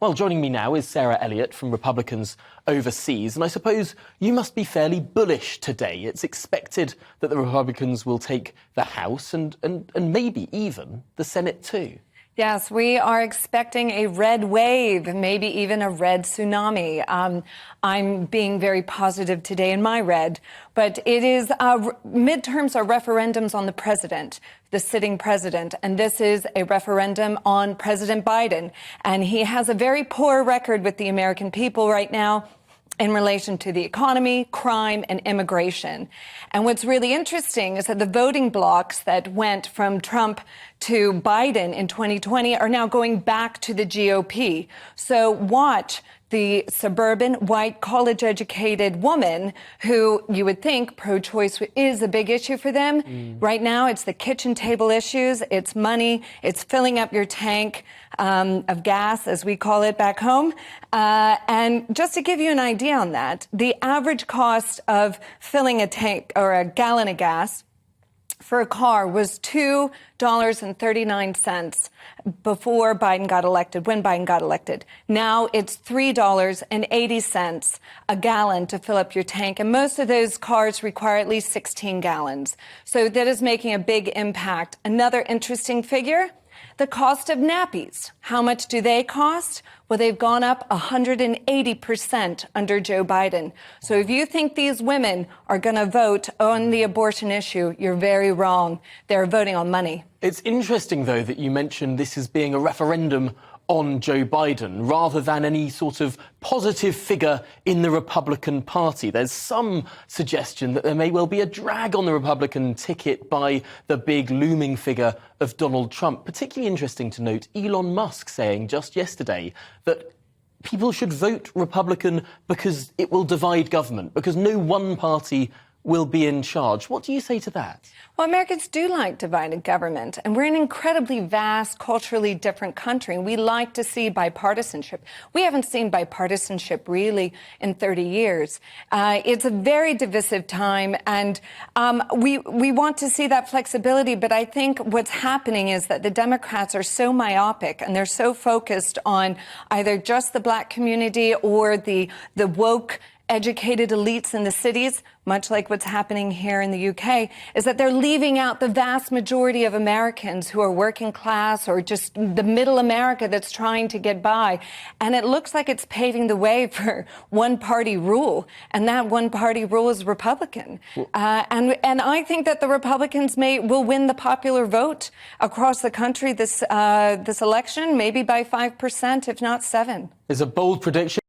Well, joining me now is Sarah Elliott from Republicans Overseas, and I suppose you must be fairly bullish today. It's expected that the Republicans will take the House and maybe even the Senate too. Yes, we are expecting a red wave, maybe even a red tsunami. I'm being very positive today in my red, but it is midterms are referendums on the president, the sitting president, and this is a referendum on President Biden. And he has a very poor record with the American people right now in relation to the economy, crime, and immigration. And what's really interesting is that the voting blocs that went from Trump to Biden in 2020 are now going back to the GOP. So watch the suburban, white, college-educated woman who you would think pro-choice is a big issue for them. Right now, it's the kitchen table issues, it's money, it's filling up your tank of gas, as we call it back home. And just to give you an idea on that, the average cost of filling a tank or a gallon of gas for a car was $2.39 before Biden got elected, when Biden got elected. Now it's $3.80 a gallon to fill up your tank. And most of those cars require at least 16 gallons. So that is making a big impact. Another interesting figure, the cost of nappies. How much do they cost? Well, they've gone up 180% under Joe Biden. So if you think these women are going to vote on the abortion issue, you're very wrong. They're voting on money. It's interesting, though, that you mentioned this as being a referendum on Joe Biden rather than any sort of positive figure in the Republican Party. There's some suggestion that there may well be a drag on the Republican ticket by the big looming figure of Donald Trump. Particularly interesting to note Elon Musk saying just yesterday that people should vote Republican because it will divide government, because no one party will be in charge. What do you say to that? Well, Americans do like divided government, and we're an incredibly vast, culturally different country. We like to see bipartisanship. We haven't seen bipartisanship really in 30 years. It's a very divisive time, and we want to see that flexibility. But I think what's happening is that the Democrats are so myopic, and they're so focused on either just the black community or the woke educated elites in the cities, much like what's happening here in the UK, is that they're leaving out the vast majority of Americans who are working class or just the middle America that's trying to get by. And it looks like it's paving the way for one-party rule, and that one-party rule is Republican. And I think that the Republicans will win the popular vote across the country this election, maybe by 5%, if not 7%. There's a bold prediction.